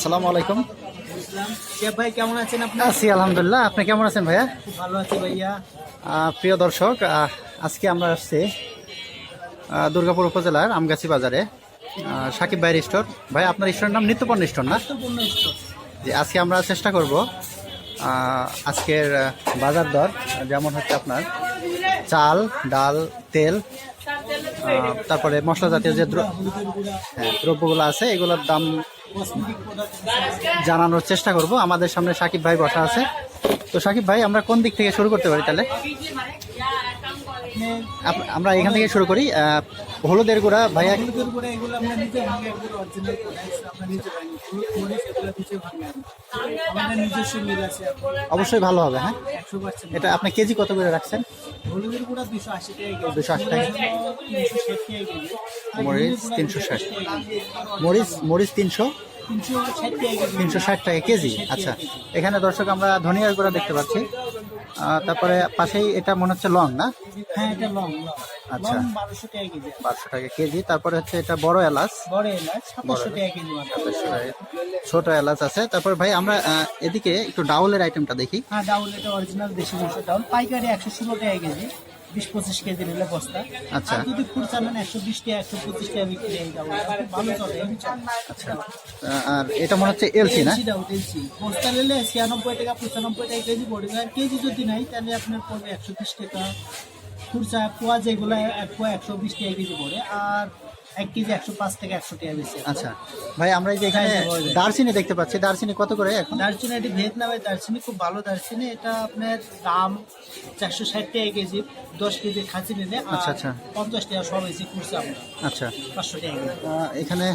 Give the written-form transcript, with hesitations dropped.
আসসালামু আলাইকুম। ভাই কেমন আছেন আপনি? আছি আলহামদুলিল্লাহ। আপনি কেমন আছেন ভাইয়া? খুব ভালো আছি ভাইয়া। প্রিয় দর্শক, আজকে আমরা আসছি দুর্গাপুর উপজেলার আমগাছি বাজারে, সাকিব ভাইয়ের স্টোর। ভাই, আপনার স্টোরের নাম নিত্যপণ্য স্টোর না? গুরুত্বপূর্ণ স্টোর। যে আজকে আমরা চেষ্টা করব আজকের বাজার দর, যেমন হচ্ছে আপনার চাল, ডাল, তেল, তারপরে মশলা জাতীয় যে দ্রব্যগুলো আছে এগুলোর দাম জানানোর চেষ্টা করব। আমাদের সামনে সাকিব ভাই বসা আছে। তো সাকিব ভাই, আমরা কোন দিক থেকে শুরু করতে পারি তাহলে? আমরা এখান থেকে শুরু করি। হলুদের গুঁড়া ভাইয়া, হলুদের গুঁড়া এগুলো আমরা নিজে ভাঙে একদম অরিজিনাল প্রোডাক্টস, আমরা নিজে ভাঙি। হলুদ মরিচ এগুলো নিজে ভাঙি। আমাদের নিজস্ব মিল আছে। অবশ্যই ভালো হবে। হ্যাঁ, 100%। এটা আপনি কেজি কত করে রাখছেন? হলুদের গুঁড়া 280 টাকা কেজি। 280 টাকা। 360 টাকা কেজি। মরিচ 360, মরিচ 360 টাকা কেজি। আচ্ছা, এখানে দর্শক আমরা ধনিয়ার গুঁড়া দেখতে পাচ্ছি। তারপরে পাশেই এটা মনে হচ্ছে লং না? হ্যাঁ, এটা লং। আচ্ছা, 1200 টাকা কেজি। 1200 টাকা কেজি। তারপরে হচ্ছে এটা বড় এলাচ, বড় এলাচ 2700 টাকা কেজি মাত্র। ছোট এলাচ আছে। তারপর ভাই আমরা এদিকে একটু ডাউলের আইটেমটা দেখি। হ্যাঁ, ডাউল এটা অরিজিনাল দেশি মুসুর ডাউল। পাইকারি 116 টাকা কেজি, 20-25 কেজি নিলে বস্তা। আচ্ছা। আর যদি ফুল চালান 120 টাকা 125 টাকা বিক্রি হয়। ডাউল খুব ভালো চলে। আচ্ছা, আর এটা মনে হচ্ছে এলসি না? এলসি ডাউল, এলসি বস্তা নিলে 96 টাকা 95 টাকা কেজি পড়বে। আর কেজি যদি নাই তাহলে আপনার পড়বে 120 টাকা। খুরসা পোয়া যেগুলো এক পোয়া 120 টাকা কেজি পড়ে। আর 1 কেজি 105 থেকে 100 টাকা বেশি। আচ্ছা ভাই, আমরা এই যে এখানে দারচিনি দেখতে পাচ্ছি, দারচিনি কত করে এখন? দারচিনি এটি ভিয়েতনামের দারচিনি, খুব ভালো দারচিনি। এটা আপনার দাম 460 টাকা কেজি। 10 কেজি খাঁচি নিলে আচ্ছা আচ্ছা 50 টাকা সব এসে খুরসা আমরা। আচ্ছা, 500 টাকা কেজি। এখানে